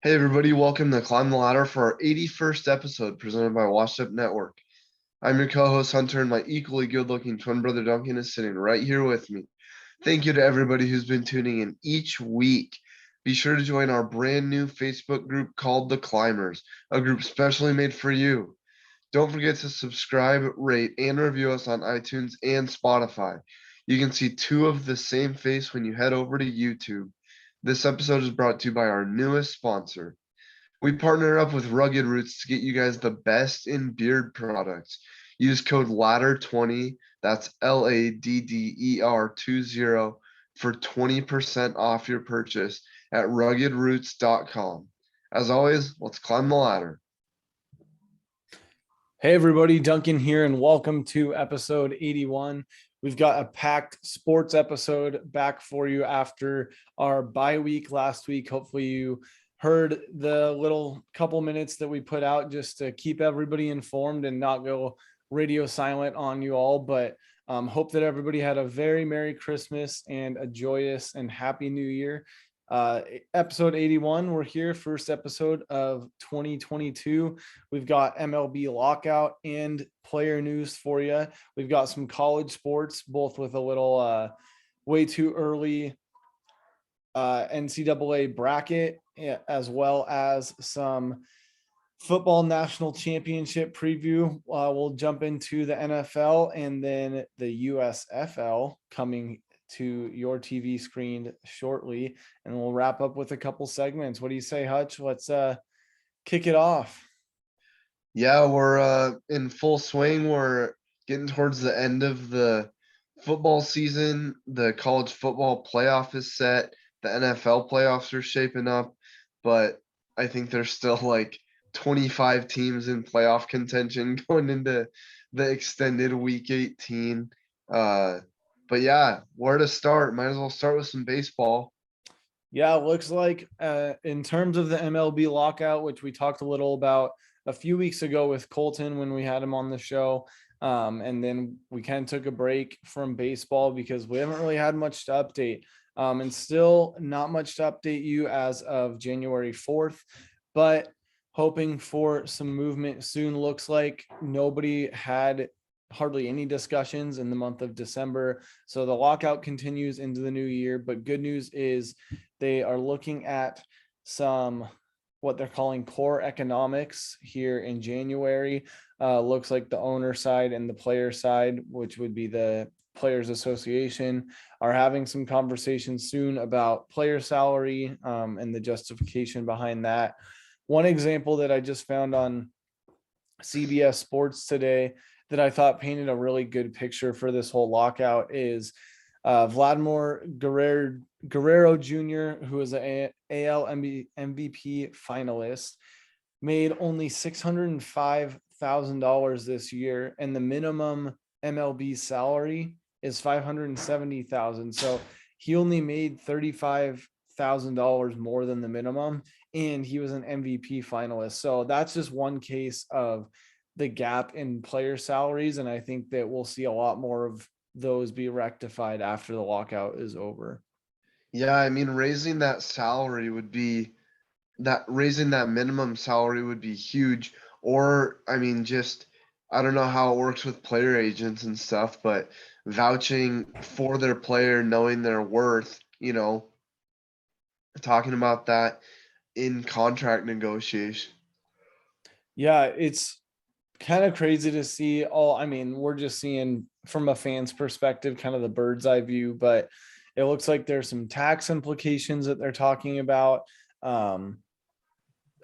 Hey everybody, welcome to Climb the Ladder for our 81st episode presented by Washed Up Network. I'm your co-host Hunter, and my equally good-looking twin brother Duncan is sitting right here with me. Thank you to everybody who's been tuning in each week. Be sure to join our brand new Facebook group called The Climbers, a group specially made for you. Don't forget to subscribe, rate, and review us on iTunes and Spotify. You can see two of the same face when you head over to YouTube. This episode is brought to you by our newest sponsor. We partner up with Rugged Roots to get you guys the best in beard products. Use code LADDER20, that's LADDER20, for 20% off your purchase at ruggedroots.com. As always, let's climb the ladder. Hey everybody, Duncan here, and welcome to episode 81. We've got a packed sports episode back for you after our bye week last week. Hopefully you heard the little couple minutes that we put out just to keep everybody informed and not go radio silent on you all. But hope that everybody had a very Merry Christmas and a joyous and Happy New Year. Episode 81, we're here, first episode of 2022. We've got MLB Lockout and player news for you. We've got some college sports, both with a little way too early NCAA bracket, as well as some football national championship preview. We'll jump into the NFL and then the USFL coming to your TV screen shortly, and we'll wrap up with a couple segments. What do you say, Hutch? Let's kick it off. Yeah, we're in full swing. We're getting towards the end of the football season. The college football playoff is set. The NFL playoffs are shaping up, but I think there's still like 25 teams in playoff contention going into the extended week 18. But yeah, where to start? Might as well start with some baseball. Yeah, it looks like in terms of the MLB lockout, which we talked a little about a few weeks ago with Colton when we had him on the show. And then we kind of took a break from baseball because we haven't really had much to update. And still not much to update you as of January 4th, but hoping for some movement soon. Looks like nobody had hardly any discussions in the month of December. So the lockout continues into the new year, but good news is they are looking at some what they're calling core economics here in January. Looks like the owner side and the player side, which would be the Players Association, are having some conversations soon about player salary and the justification behind that. One example that I just found on CBS Sports today that I thought painted a really good picture for this whole lockout is Vladimir Guerrero Jr., who is an AL MVP finalist, made only $605,000 this year, and the minimum MLB salary is $570,000. So he only made $35,000 more than the minimum, and he was an MVP finalist. So that's just one case of the gap in player salaries, and I think that we'll see a lot more of those be rectified after the lockout is over. Yeah, I mean, raising that minimum salary would be huge. Or, I mean, just, I don't know how it works with player agents and stuff, but vouching for their player, knowing their worth, talking about that in contract negotiation. Yeah, it's kind of crazy to see we're just seeing from a fan's perspective, kind of the bird's eye view, but it looks like there's some tax implications that they're talking about.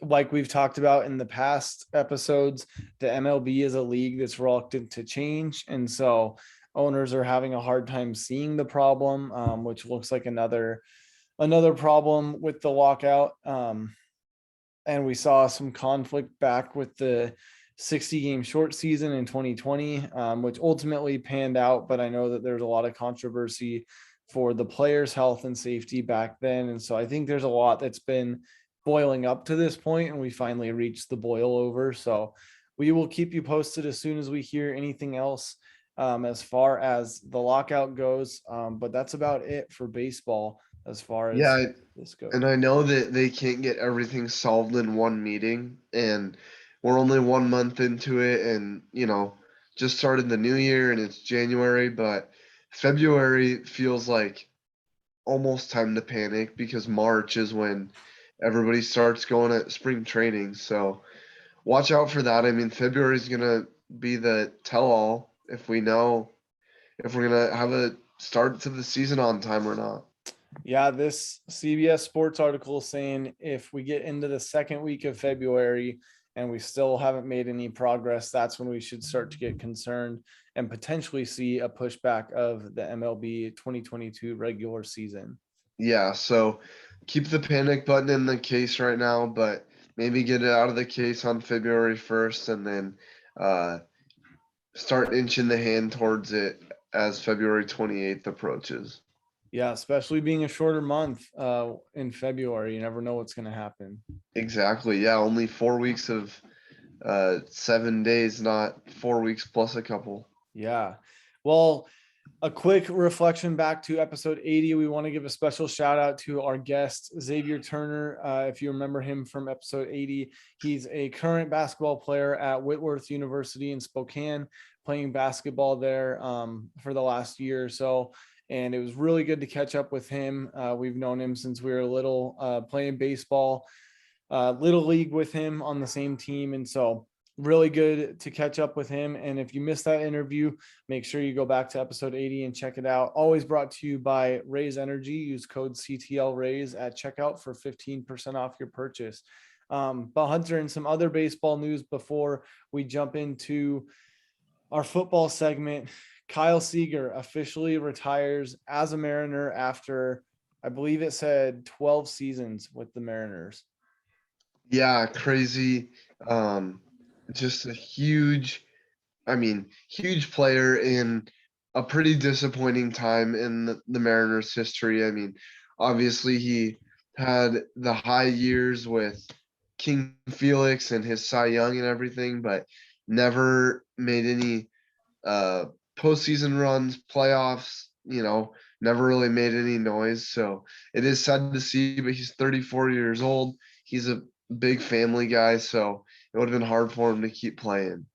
Like we've talked about in the past episodes, the MLB is a league that's reluctant to change. And so owners are having a hard time seeing the problem, which looks like another problem with the lockout. And we saw some conflict back with the 60-game short season in 2020, which ultimately panned out. But I know that there's a lot of controversy for the players' health and safety back then. And so I think there's a lot that's been boiling up to this point, and we finally reached the boil over. So we will keep you posted as soon as we hear anything else as far as the lockout goes. But that's about it for baseball as far as this goes. And I know that they can't get everything solved in one meeting, and we're only 1 month into it, and just started the new year, and it's January, but February feels like almost time to panic because March is when everybody starts going at spring training. So watch out for that. I mean, February is gonna be the tell-all if we know if we're gonna have a start to the season on time or not. Yeah, this CBS Sports article is saying if we get into the second week of February and we still haven't made any progress, that's when we should start to get concerned and potentially see a pushback of the MLB 2022 regular season. Yeah, so keep the panic button in the case right now, but maybe get it out of the case on February 1st and then start inching the hand towards it as February 28th approaches. Yeah, especially being a shorter month in February, you never know what's going to happen. Exactly. Yeah, only 4 weeks of 7 days, not 4 weeks plus a couple. Yeah. Well, a quick reflection back to episode 80. We want to give a special shout out to our guest, Xavier Turner. If you remember him from episode 80, he's a current basketball player at Whitworth University in Spokane, playing basketball there for the last year or so. And it was really good to catch up with him. We've known him since we were little, playing baseball, little league with him on the same team. And so really good to catch up with him. And if you missed that interview, make sure you go back to episode 80 and check it out. Always brought to you by Raise Energy. Use code CTL Raise at checkout for 15% off your purchase. But Hunter, and some other baseball news before we jump into our football segment. Kyle Seeger officially retires as a Mariner after, I believe it said 12 seasons with the Mariners. Yeah, crazy. Just a huge player in a pretty disappointing time in the Mariners' history. I mean, obviously he had the high years with King Felix and his Cy Young and everything, but never made any postseason runs, playoffs, never really made any noise. So it is sad to see, but he's 34 years old. He's a big family guy, so it would have been hard for him to keep playing.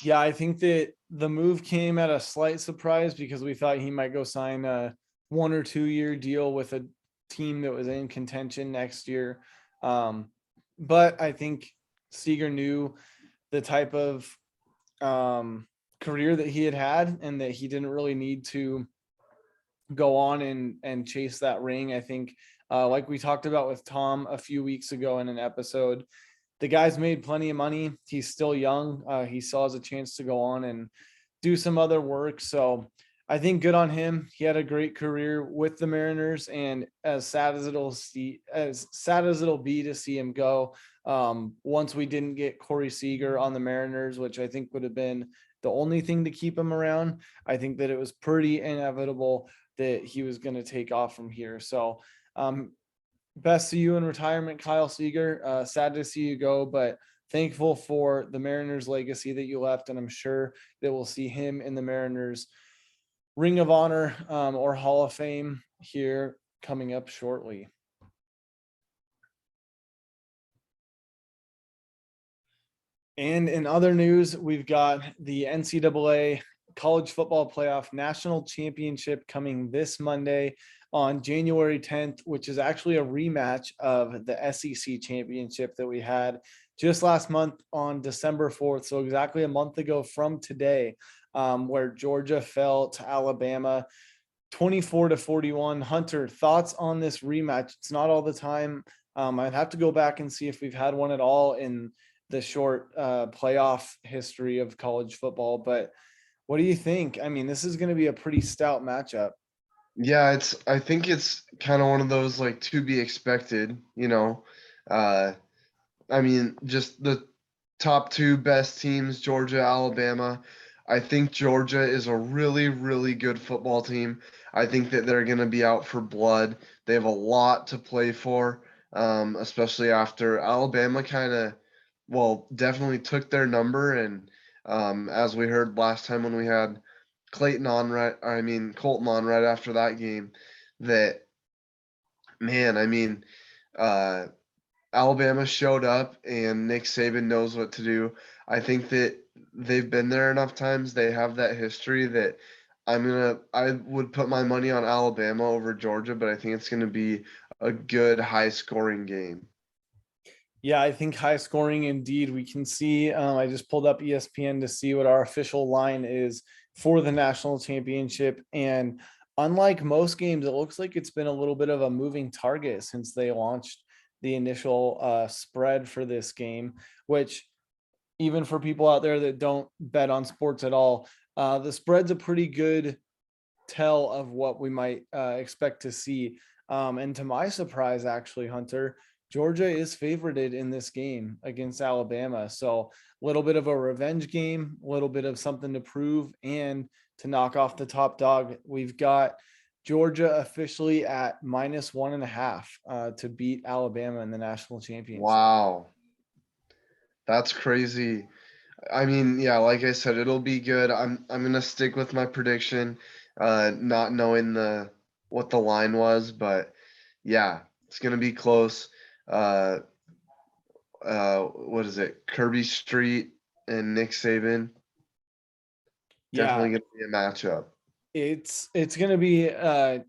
Yeah, I think that the move came at a slight surprise because we thought he might go sign a 1 or 2 year deal with a team that was in contention next year. But I think Seager knew the type of career that he had and that he didn't really need to go on and chase that ring. I think, like we talked about with Tom a few weeks ago in an episode, the guy's made plenty of money. He's still young. He still has a chance to go on and do some other work. So I think good on him. He had a great career with the Mariners, and as sad as it'll be to see him go, once we didn't get Corey Seager on the Mariners, which I think would have been the only thing to keep him around, I think that it was pretty inevitable that he was going to take off from here. So best to you in retirement, Kyle Seager. Sad to see you go, but thankful for the Mariners legacy that you left. And I'm sure that we'll see him in the Mariners Ring of Honor or Hall of Fame here coming up shortly. And in other news, we've got the NCAA College Football Playoff National Championship coming this Monday on January 10th, which is actually a rematch of the SEC championship that we had just last month on December 4th. So exactly a month ago from today, where Georgia fell to Alabama 24-41. Hunter, thoughts on this rematch? It's not all the time. I'd have to go back and see if we've had one at all in the short playoff history of college football, but what do you think? I mean, this is going to be a pretty stout matchup. Yeah, I think it's kind of one of those like to be expected, I mean, just the top two best teams, Georgia, Alabama. I think Georgia is a really, really good football team. I think that they're going to be out for blood. They have a lot to play for, especially after Alabama definitely took their number. And as we heard last time when we had Colton on right after that game, that Man, I mean, uh, Alabama showed up and Nick Saban knows what to do. I think that they've been there enough times. They have that history that I would put my money on Alabama over Georgia, but I think it's gonna be a good high scoring game. Yeah, I think high scoring indeed. We can see, I just pulled up ESPN to see what our official line is for the national championship. And unlike most games, it looks like it's been a little bit of a moving target since they launched the initial spread for this game, which even for people out there that don't bet on sports at all, the spread's a pretty good tell of what we might expect to see. And to my surprise, actually, Hunter, Georgia is favorited in this game against Alabama. So a little bit of a revenge game, a little bit of something to prove, and to knock off the top dog. We've got Georgia officially at -1.5 to beat Alabama in the national championship. Wow, that's crazy. I mean, yeah, like I said, it'll be good. I'm gonna stick with my prediction, not knowing the what the line was, but yeah, it's gonna be close. Uh, what is it? Kirby Street and Nick Saban. Yeah, Definitely gonna be a matchup. it's going to be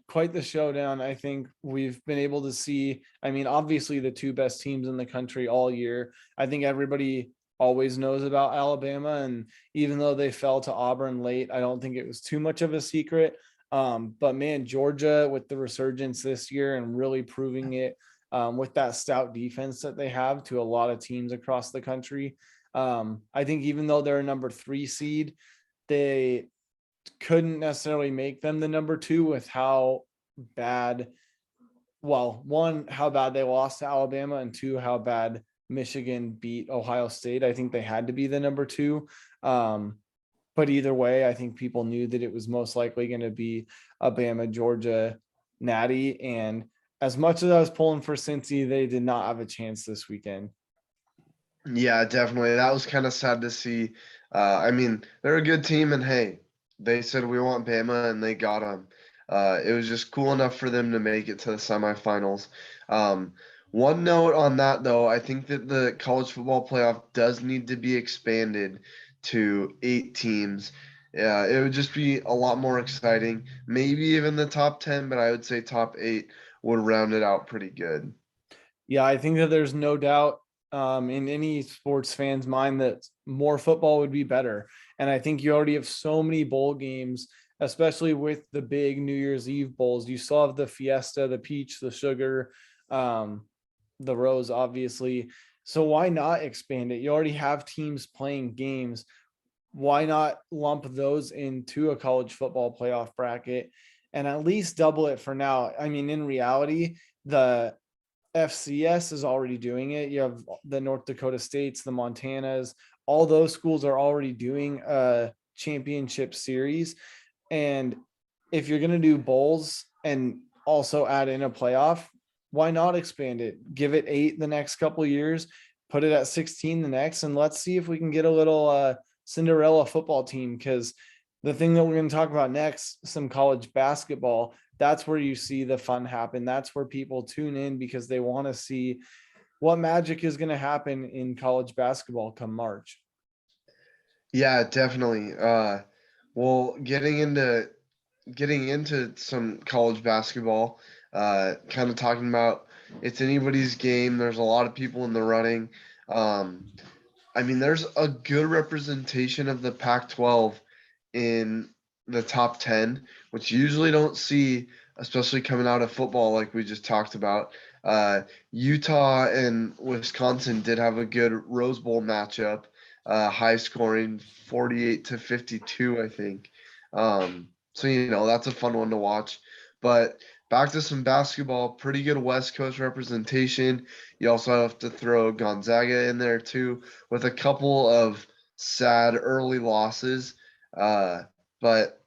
quite the showdown. I think we've been able to see, I mean, obviously the two best teams in the country all year. I think everybody always knows about Alabama, and even though they fell to Auburn late, I don't think it was too much of a secret. But man, Georgia with the resurgence this year and really proving it, with that stout defense that they have to a lot of teams across the country. I think even though they're a number 3 seed, they couldn't necessarily make them the number 2 with how bad, well, one, how bad they lost to Alabama, and two, how bad Michigan beat Ohio State. I think they had to be the number 2. But either way, I think people knew that it was most likely going to be a Bama Georgia natty. And as much as I was pulling for Cincy, they did not have a chance this weekend. Yeah, definitely. That was kind of sad to see. I mean, they're a good team, and hey, they said we want Bama, and they got them. It was just cool enough for them to make it to the semifinals. One note on that, though, I think that the college football playoff does need to be expanded to 8 teams. Yeah, it would just be a lot more exciting. Maybe even the top 10, but I would say top 8 would round it out pretty good. Yeah, I think that there's no doubt, in any sports fan's mind that more football would be better. And I think you already have so many bowl games, especially with the big New Year's Eve bowls. You still have the Fiesta, the Peach, the Sugar, um, the Rose, obviously. So why not expand it? You already have teams playing games. Why not lump those into a college football playoff bracket and at least double it for now? I mean, in reality, the FCS is already doing it. You have the North Dakota States, the Montanas, all those schools are already doing a championship series. And if you're going to do bowls and also add in a playoff, why not expand it? Give it 8 the next couple of years, put it at 16 the next, and let's see if we can get a little Cinderella football team. Because the thing that we're going to talk about next, some college basketball, that's where you see the fun happen. That's where people tune in because they want to see what magic is going to happen in college basketball come March. Yeah, definitely. Well, getting into some college basketball, kind of talking about it's anybody's game. There's a lot of people in the running. Um, I mean, there's a good representation of the Pac-12 in the top 10, which you usually don't see, especially coming out of football, like we just talked about. Utah and Wisconsin did have a good Rose Bowl matchup, high scoring 48-52, I think. So, that's a fun one to watch. But back to some basketball, pretty good West Coast representation. You also have to throw Gonzaga in there too, with a couple of sad early losses. But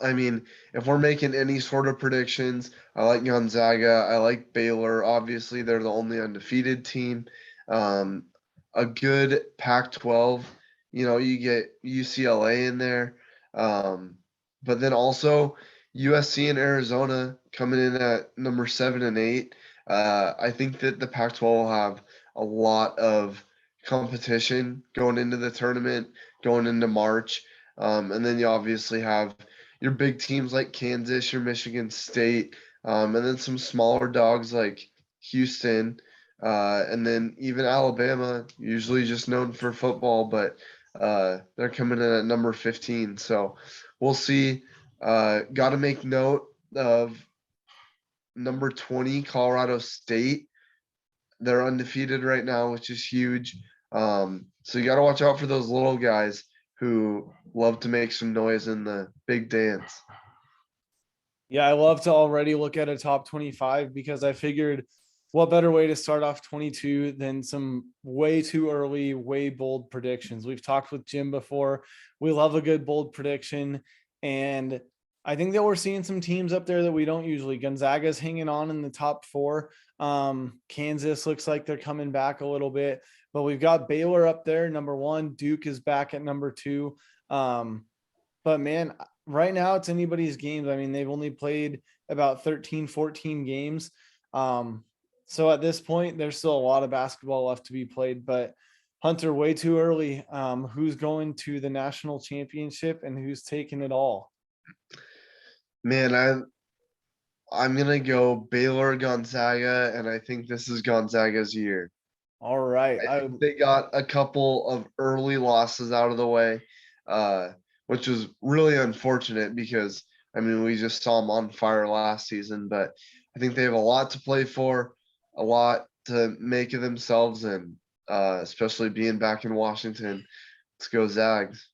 I mean, if we're making any sort of predictions, I like Gonzaga. I like Baylor. Obviously, they're the only undefeated team. Um, a good Pac-12. You get UCLA in there, but then also USC and Arizona. coming in at number 7 and 8. I think that the Pac-12 will have a lot of competition going into the tournament, going into March. And then you obviously have your big teams like Kansas, your Michigan State, and then some smaller dogs like Houston, and then even Alabama, usually just known for football, but they're coming in at number 15. So we'll see. Got to make note of number 20, Colorado State. They're undefeated right now, which is huge. So you got to watch out for those little guys who love to make some noise in the big dance. Yeah, I love to already look at a top 25 because I figured what better way to start off 22 than some way too early, way bold predictions. We've talked with Jim before. We love a good bold prediction. And I think that we're seeing some teams up there that we don't usually. Gonzaga's hanging on in the top 4. Kansas looks like they're coming back a little bit, but we've got Baylor up there, number 1. Duke is back at number 2. But man, right now it's anybody's games. I mean, they've only played about 13, 14 games. So at this point, there's still a lot of basketball left to be played, but Hunter, way too early. Who's going to the national championship and who's taking it all? Man, I'm gonna go Baylor Gonzaga, and I think this is Gonzaga's year. All right. I think they got a couple of early losses out of the way, which was really unfortunate because I mean we just saw them on fire last season, but I think they have a lot to play for, a lot to make of themselves, and especially being back in Washington. Let's go Zags.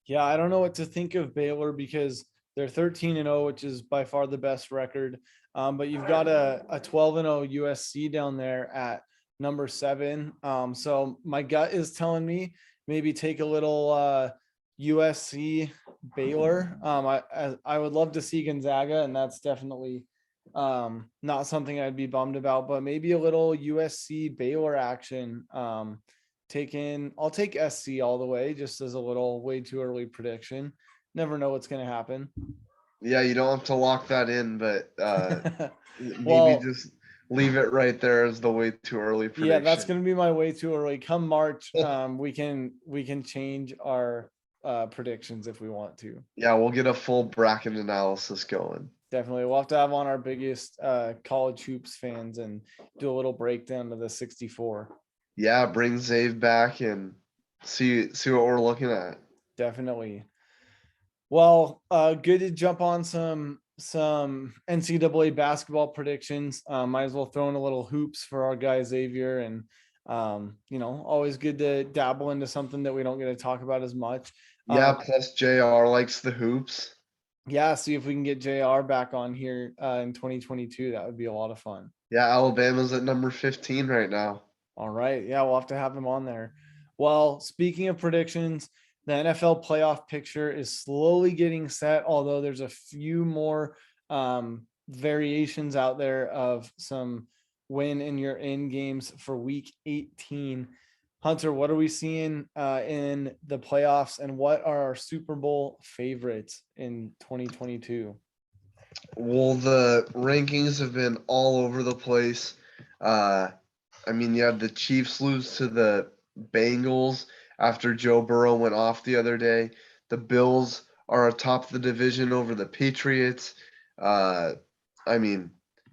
Yeah, I don't know what to think of Baylor because they're 13-0, which is by far the best record. But you've got a 12-0 USC down there at number 7. So my gut is telling me maybe take a little USC Baylor. I would love to see Gonzaga, and that's definitely not something I'd be bummed about, but maybe a little USC Baylor action. I'll take SC all the way, just as a little way too early prediction. Never know what's going to happen. Yeah, you don't have to lock that in, but Well, maybe just leave it right there as the way too early prediction. yeah, that's going to be my way too early. Come March, we can change our predictions if we want to. Yeah, we'll get a full bracket analysis going. Definitely. We'll have to have on our biggest college hoops fans and do a little breakdown of the 64. Yeah, bring Zave back and see what we're looking at. Definitely. Well, good to jump on some NCAA basketball predictions. Might as well throw in a little hoops for our guy Xavier, and always good to dabble into something that we don't get to talk about as much. Yeah, plus JR likes the hoops. Yeah, see if we can get JR back on here in 2022. That would be a lot of fun. Yeah, Alabama's at number 15 right now. All right. Yeah, we'll have to have him on there. Well, speaking of predictions, the NFL playoff picture is slowly getting set, although there's a few more variations out there of some win in your in games for week 18. Hunter, what are we seeing in the playoffs, and what are our Super Bowl favorites in 2022? Well, the rankings have been all over the place. I mean, you had the Chiefs lose to the Bengals after Joe Burrow went off the other day. The Bills are atop the division over the Patriots. I mean,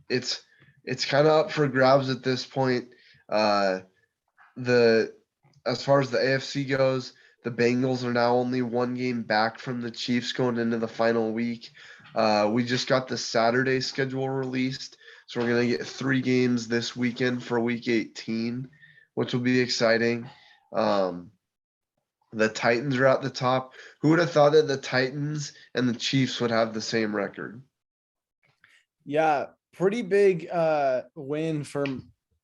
it's kind of up for grabs at this point. As far as the AFC goes, the Bengals are now only one game back from the Chiefs going into the final week. We just got the Saturday schedule released, so we're going to get 3 games this weekend for week 18, which will be exciting. The Titans are at the top. Who would have thought that the Titans and the Chiefs would have the same record? Yeah, pretty big win for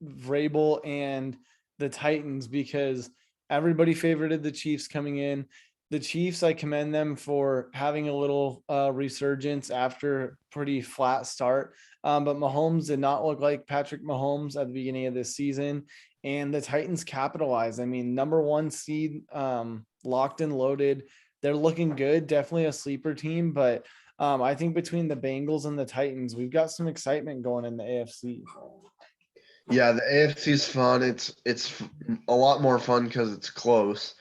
Vrabel and the Titans because everybody favorited the Chiefs coming in. The Chiefs, I commend them for having a little resurgence after a pretty flat start. But Mahomes did not look like Patrick Mahomes at the beginning of this season. And the Titans capitalized. I mean, number 1 seed, locked and loaded. They're looking good. Definitely a sleeper team, but I think between the Bengals and the Titans, we've got some excitement going in the AFC. Yeah, the AFC is fun. It's a lot more fun because it's close.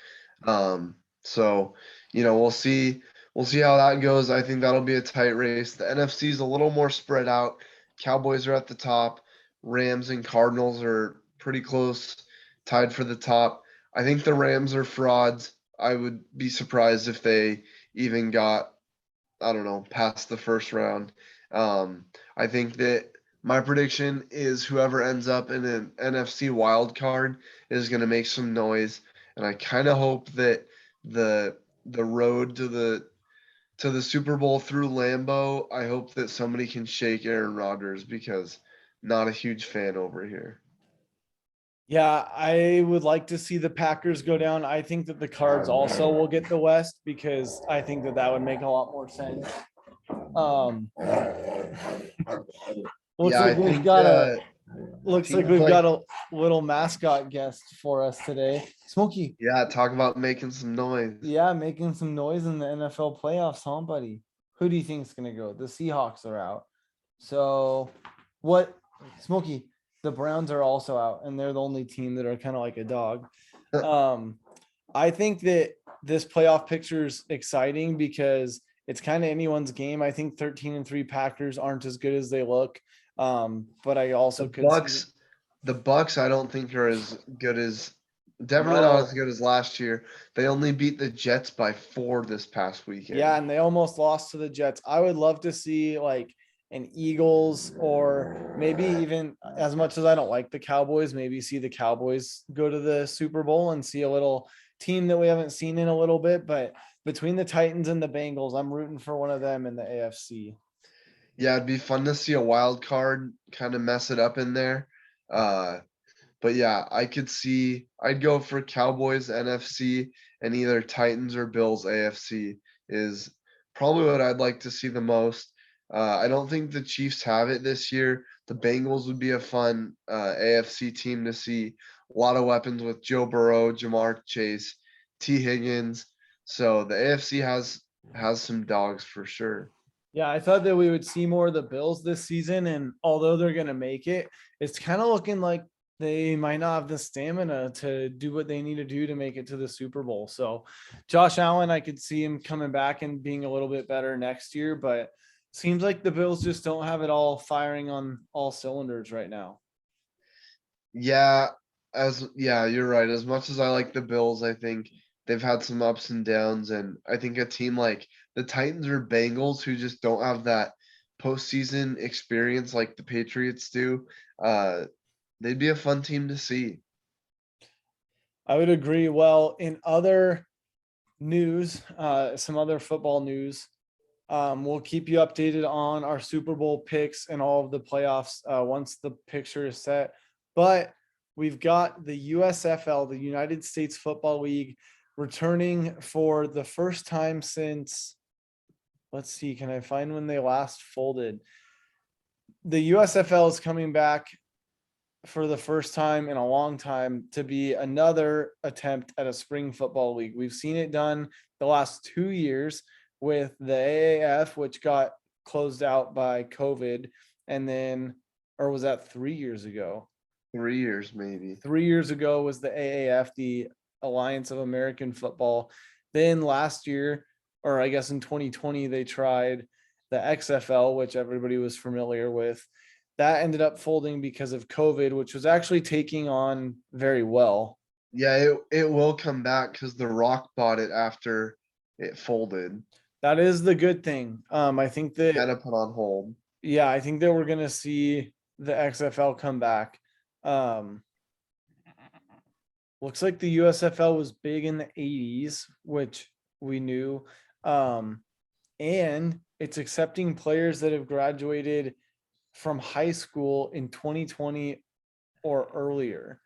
So we'll see how that goes. I think that'll be a tight race. The NFC is a little more spread out. Cowboys are at the top. Rams and Cardinals are pretty close, tied for the top. I think the Rams are frauds. I would be surprised if they even got, I don't know, past the first round. I think that my prediction is whoever ends up in an NFC wild card is going to make some noise, and I kind of hope that the road to the Super Bowl through Lambeau, I hope that somebody can shake Aaron Rodgers because not a huge fan over here. Yeah, I would like to see the Packers go down. I think that the Cards also will get the West because I think that would make a lot more sense. Looks Yeah, I like we've think got a looks like teams we've like got a little mascot guest for us today. Smokey, yeah, talk about making some noise. yeah, making some noise in the NFL playoffs, huh, buddy? Who do you think is gonna go? The Seahawks are out. So what Smokey, the Browns are also out, and they're the only team that are kind of like a dog. I think that this playoff picture is exciting because it's kind of anyone's game. I think 13-3 Packers aren't as good as they look. But I also The could see Bucks, the Bucks, I don't think are as good as definitely not no, as good as last year. They only beat the Jets by 4 this past weekend. yeah, and they almost lost to the Jets. I would love to see like an Eagles or maybe even as much as I don't like the Cowboys, maybe see the Cowboys go to the Super Bowl and see a little team that we haven't seen in a little bit. But between the Titans and the Bengals, I'm rooting for one of them in the AFC. Yeah, it'd be fun to see a wild card kind of mess it up in there. Uh, but yeah, I'd go for Cowboys NFC and either Titans or Bills AFC is probably what I'd like to see the most. I don't think the Chiefs have it this year. The Bengals would be a fun AFC team to see. A lot of weapons with Joe Burrow, Jamar Chase, T. Higgins. So the AFC has some dogs for sure. Yeah, I thought that we would see more of the Bills this season, and although they're going to make it, it's kind of looking like they might not have the stamina to do what they need to do to make it to the Super Bowl. So, Josh Allen, I could see him coming back and being a little bit better next year, but seems like the Bills just don't have it all firing on all cylinders right now. Yeah, you're right. As much as I like the Bills, I think they've had some ups and downs, and I think a team like the Titans or Bengals who just don't have that postseason experience like the Patriots do, they'd be a fun team to see. I would agree. Well, in other news, some other football news, we'll keep you updated on our Super Bowl picks and all of the playoffs once the picture is set. But we've got the USFL, the United States Football League, returning for the first time since, let's see, can I find when they last folded? The USFL is coming back for the first time in a long time to be another attempt at a spring football league. We've seen it done the last 2 years with the AAF, which got closed out by COVID. And then, or was that 3 years ago? 3 years maybe. 3 years ago was the AAF, the Alliance of American Football. Then last year, or I guess in 2020, they tried the XFL, which everybody was familiar with. That ended up folding because of COVID, which was actually taking on very well. Yeah, it will come back because The Rock bought it after it folded. That is the good thing. I think that, Kind of put on hold. yeah, I think that we're going to see the XFL come back. Looks like the USFL was big in the 80s, which we knew. And it's accepting players that have graduated from high school in 2020 or earlier.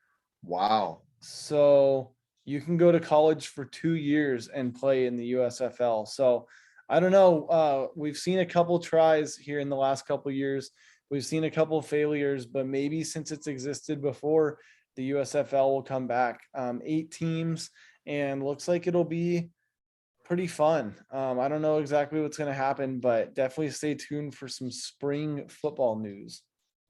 Wow. So you can go to college for 2 years and play in the USFL. So I don't know. We've seen a couple tries here in the last couple years. We've seen a couple failures, but maybe since it's existed before, the USFL will come back. 8 teams, and looks like it'll be pretty fun. I don't know exactly what's going to happen, but definitely stay tuned for some spring football news.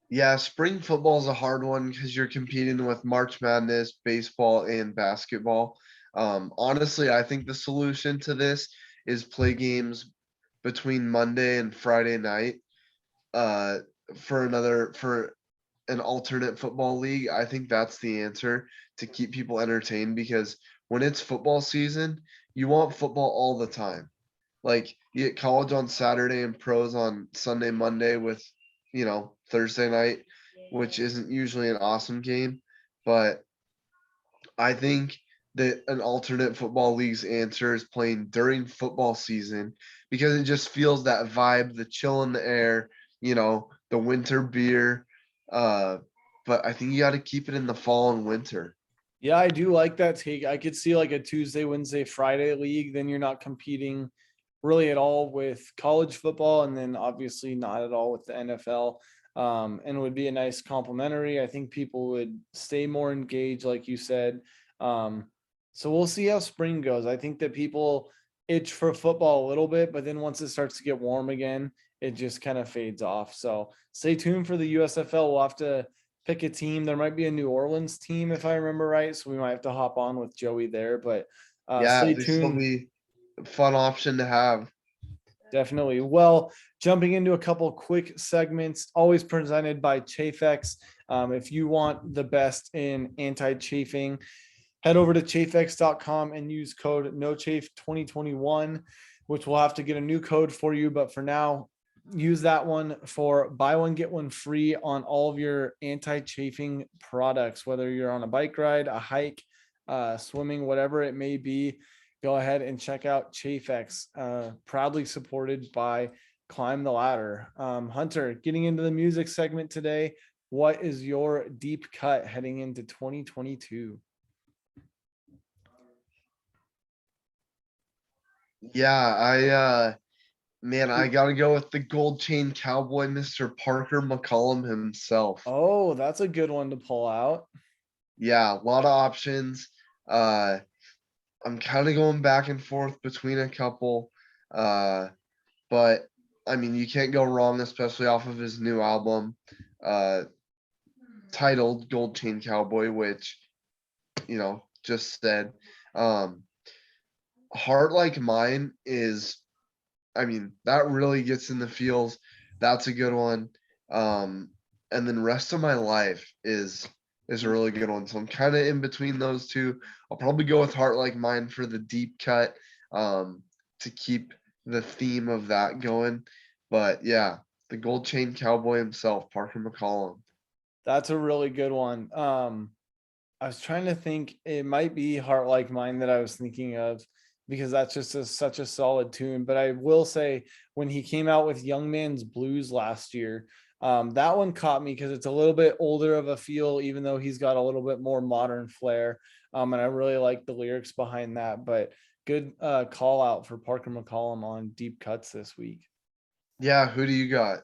Yeah, spring football is a hard one because you're competing with March Madness, baseball, and basketball. Honestly, I think the solution to this is play games between Monday and Friday night. Uh, for an alternate football league, I think that's the answer to keep people entertained because when it's football season, you want football all the time. Like you get college on Saturday and pros on Sunday, Monday with, Thursday night, which isn't usually an awesome game. But I think that an alternate football league's answer is playing during football season because it just feels that vibe, the chill in the air, the winter beer. Uh, but I think you got to keep it in the fall and winter. Yeah, I do like that take. I could see like a Tuesday, Wednesday, Friday league. Then you're not competing really at all with college football, and then obviously not at all with the NFL. And it would be a nice complementary. I think people would stay more engaged, like you said. Um, so we'll see how spring goes. I think that people itch for football a little bit, but then once it starts to get warm again, it just kind of fades off. So stay tuned for the USFL. We'll have to pick a team. There might be a New Orleans team if I remember right, so we might have to hop on with Joey there. But Yeah, stay this will tuned. be a fun option to have. Definitely. Well, jumping into a couple quick segments, always presented by Chafex. If you want the best in anti-chafing, head over to chafex.com and use code NOCHAFE2021, which we'll have to get a new code for you. But for now, use that one for buy one, get one free on all of your anti-chafing products, whether you're on a bike ride, a hike, swimming, whatever it may be. Go ahead and check out Chafex, proudly supported by Climb the Ladder. Hunter, getting into the music segment today, what is your deep cut heading into 2022? Yeah, I gotta go with the gold chain cowboy, Mr. Parker McCollum himself. Oh, that's a good one to pull out. Yeah, a lot of options. Uh, I'm kind of going back and forth between a couple. Uh, but I mean, you can't go wrong, especially off of his new album, uh, titled Gold Chain Cowboy, which, just said. Um, Heart Like Mine is, I mean, that really gets in the feels. That's a good one. Um, and then Rest of My Life is a really good one. So I'm kind of in between those two. I'll probably go with Heart Like Mine for the deep cut, to keep the theme of that going. But yeah, the gold chain cowboy himself, Parker McCollum. That's a really good one. I was trying to think, it might be Heart Like Mine that I was thinking of because that's just such a solid tune. But I will say, when he came out with Young Man's Blues last year, that one caught me because it's a little bit older of a feel, even though he's got a little bit more modern flair. And I really like the lyrics behind that. But good call out for Parker McCollum on deep cuts this week. Yeah, who do you got?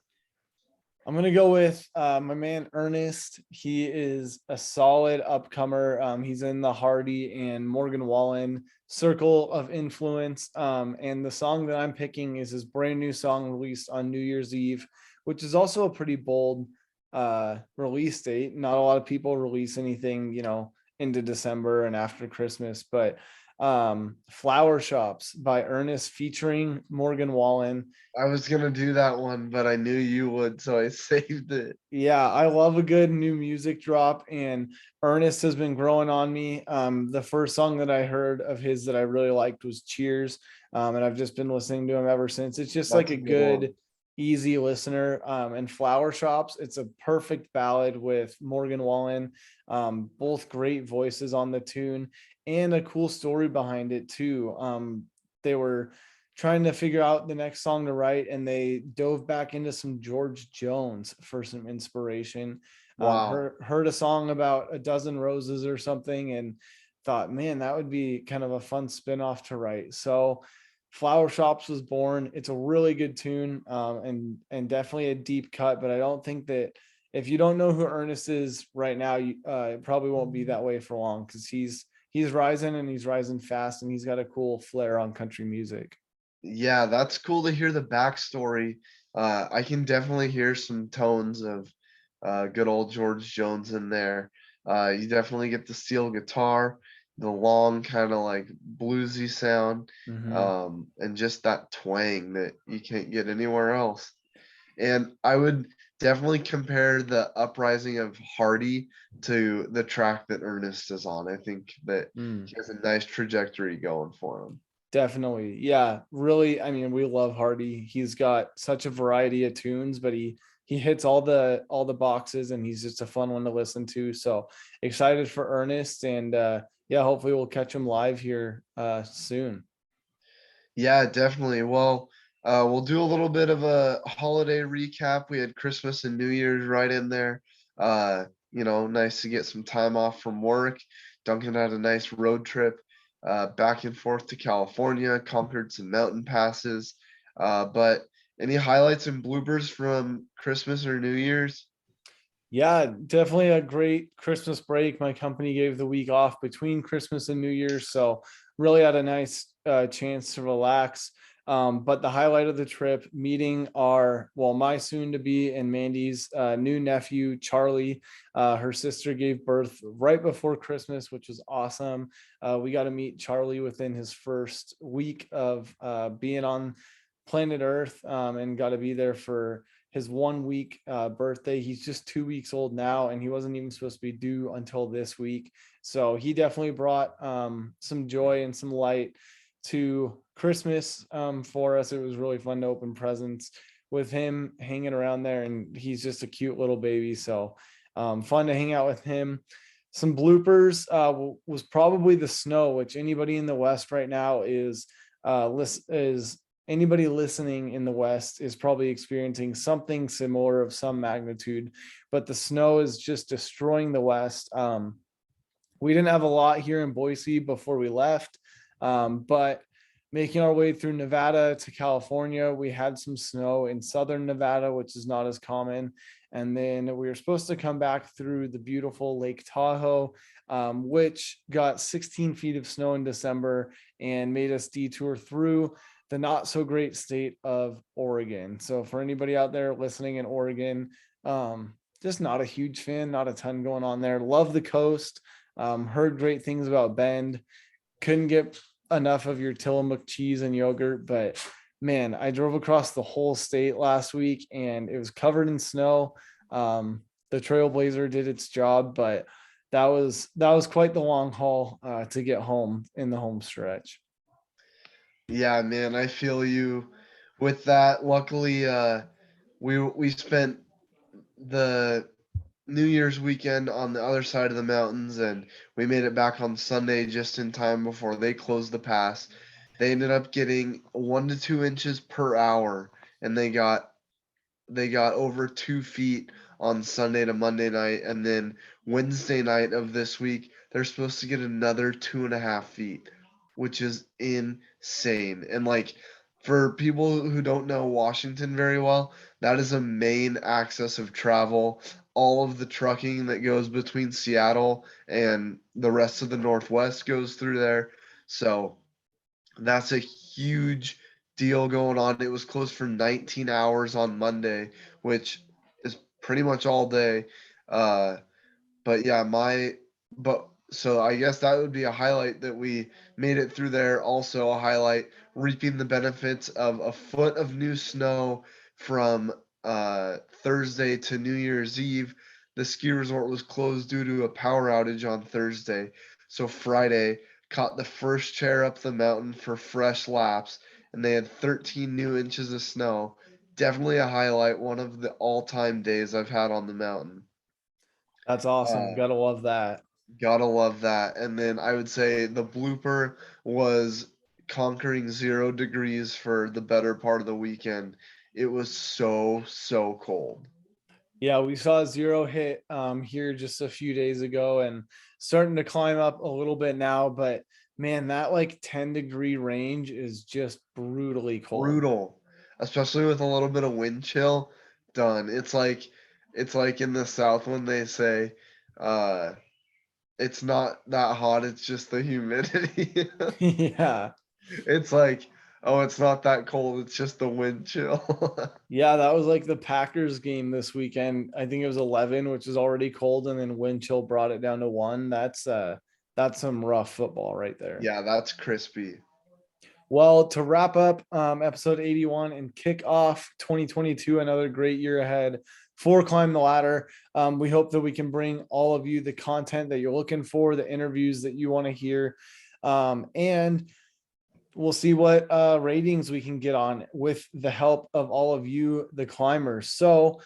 I'm gonna go with my man Ernest. He is a solid upcomer. He's in the Hardy and Morgan Wallen circle of influence. And the song that I'm picking is his brand new song released on New Year's Eve, which is also a pretty bold release date. Not a lot of people release anything, into December and after Christmas, but Flower Shops by Ernest featuring Morgan Wallen. I was gonna do that one, but I knew you would, so I saved it. Yeah, I love a good new music drop, and Ernest has been growing on me. The first song that I heard of his that I really liked was Cheers. And I've just been listening to him ever since. It's just like That's a a good one. good, easy listener. And Flower Shops, it's a perfect ballad with Morgan Wallen. Both great voices on the tune and a cool story behind it too. They were trying to figure out the next song to write, and they dove back into some George Jones for some inspiration. Wow. Heard a song about a dozen roses or something, and thought, man, that would be kind of a fun spin-off to write. So Flower Shops was born. It's a really good tune, and definitely a deep cut. But I don't think that if you don't know who Ernest is right now, it probably won't be that way for long because he's rising and he's rising fast, and he's got a cool flair on country music. Yeah, that's cool to hear the backstory. I can definitely hear some tones of good old George Jones in there. You definitely get the steel guitar, the long kind of like bluesy sound, Mhm. and just that twang that you can't get anywhere else. And I would definitely compare the uprising of Hardy to the track that Ernest is on. I think that Mm. he has a nice trajectory going for him. Definitely. Yeah, really, I mean, we love Hardy. He's got such a variety of tunes, but he hits all the boxes, and he's just a fun one to listen to. So excited for Ernest, and yeah, hopefully we'll catch him live here soon. Yeah, definitely. Well, we'll do a little bit of a holiday recap. We had Christmas and New Year's right in there. Nice to get some time off from work. Duncan had a nice road trip back and forth to California, conquered some mountain passes. But any highlights and bloopers from Christmas or New Year's? Yeah, definitely a great Christmas break. My company gave the week off between Christmas and New Year's, so really had a nice chance to relax. But the highlight of the trip, meeting my soon to be and Mandy's new nephew, Charlie. Her sister gave birth right before Christmas, which was awesome. We got to meet Charlie within his first week of being on planet Earth, and got to be there for his 1 week birthday. He's just 2 weeks old now, and he wasn't even supposed to be due until this week. So he definitely brought some joy and some light to Christmas for us. It was really fun to open presents with him hanging around there, and he's just a cute little baby. So fun to hang out with him. Some bloopers was probably the snow, which anybody in the West right now is anybody listening in the West is probably experiencing something similar of some magnitude, but the snow is just destroying the West. We didn't have a lot here in Boise before we left, but making our way through Nevada to California, we had some snow in southern Nevada, which is not as common. And then we were supposed to come back through the beautiful Lake Tahoe, which got 16 feet of snow in December and made us detour through the not so great state of Oregon. So for anybody out there listening in Oregon, just not a huge fan, not a ton going on there. Love the coast. Heard great things about Bend. Couldn't get enough of your Tillamook cheese and yogurt, but man, I drove across the whole state last week and it was covered in snow. The Trailblazer did its job, but that was quite the long haul to get home in the home stretch. Yeah, man, I feel you with that. Luckily, we spent the New Year's weekend on the other side of the mountains, and we made it back on Sunday just in time before they closed the pass. They ended up getting 1 to 2 inches per hour, and they got over 2 feet on Sunday to Monday night, and then Wednesday night of this week they're supposed to get another 2.5 feet, which is insane. And like for people who don't know Washington very well, that is a main axis of travel. All of the trucking that goes between Seattle and the rest of the Northwest goes through there. So that's a huge deal going on. It was closed for 19 hours on Monday, which is pretty much all day. Uh, but yeah, so I guess that would be a highlight that we made it through there. Also, a highlight reaping the benefits of a foot of new snow from Thursday to New Year's Eve. The ski resort was closed due to a power outage on Thursday. So Friday caught the first chair up the mountain for fresh laps, and they had 13 new inches of snow. Definitely a highlight, one of the all-time days I've had on the mountain. That's awesome. Uh, Gotta love that. Gotta love that. And then I would say the blooper was conquering 0 degrees for the better part of the weekend. It was so, so cold. Yeah, we saw zero hit here just a few days ago and starting to climb up a little bit now. But man, that like 10-degree range is just brutally cold. Brutal. Especially with a little bit of wind chill. Done. It's like in the South when they say, uh, it's not that hot, it's just the humidity. Yeah. It's like, oh, it's not that cold, it's just the wind chill. Yeah, that was like the Packers game this weekend. I think it was 11, which is already cold, and then wind chill brought it down to 1. That's some rough football right there. Yeah, that's crispy. Well, to wrap up episode 81 and kick off 2022, another great year ahead for Climb the Ladder. We hope that we can bring all of you the content that you're looking for, the interviews that you want to hear, and we'll see what ratings we can get on with the help of all of you, the climbers. So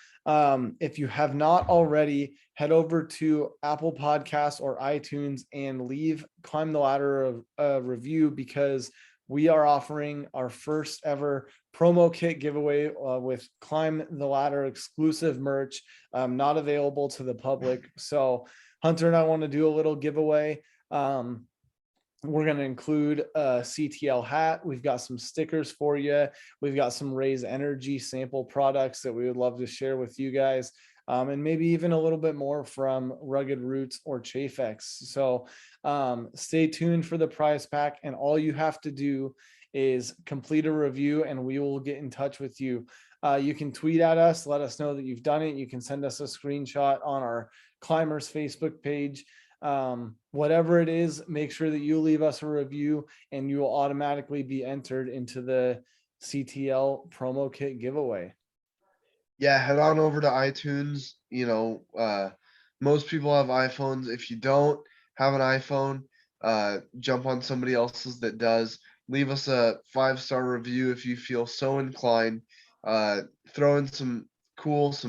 if you have not already, head over to Apple Podcasts or iTunes and leave Climb the Ladder a review, because we are offering our first ever promo kit giveaway with Climb the Ladder exclusive merch, not available to the public. So Hunter and I want to do a little giveaway. We're going to include a CTL hat. We've got some stickers for you. We've got some Raise Energy sample products that we would love to share with you guys. And maybe even a little bit more from Rugged Roots or Chafex. So stay tuned for the prize pack. And all you have to do is complete a review and we will get in touch with you. You can tweet at us, let us know that you've done it. You can send us a screenshot on our Climbers Facebook page. Whatever it is, make sure that you leave us a review and you will automatically be entered into the CTL promo kit giveaway. Yeah, head on over to iTunes. Most people have iPhones. If you don't have an iPhone, jump on somebody else's that does. Leave us a 5-star review if you feel so inclined. Throw in some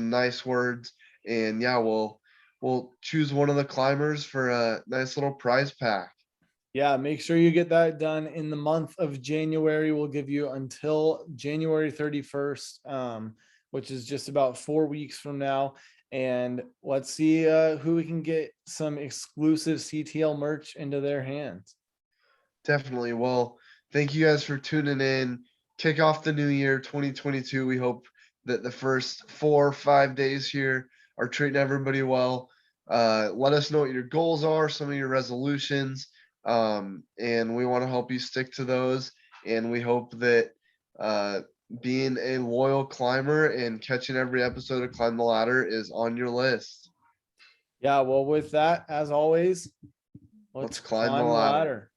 nice words, and yeah, we'll choose one of the climbers for a nice little prize pack. Yeah, make sure you get that done in the month of January. We'll give you until January 31st, which is just about 4 weeks from now. And let's see who we can get some exclusive CTL merch into their hands. Definitely. Well, thank you guys for tuning in. Kick off the new year 2022. We hope that the first 4 or 5 days here are treating everybody well. Let us know what your goals are, some of your resolutions, and we want to help you stick to those. And we hope that being a loyal climber and catching every episode of Climb the Ladder is on your list. Yeah, well, with that, as always, let's Let's climb the climb the ladder. ladder.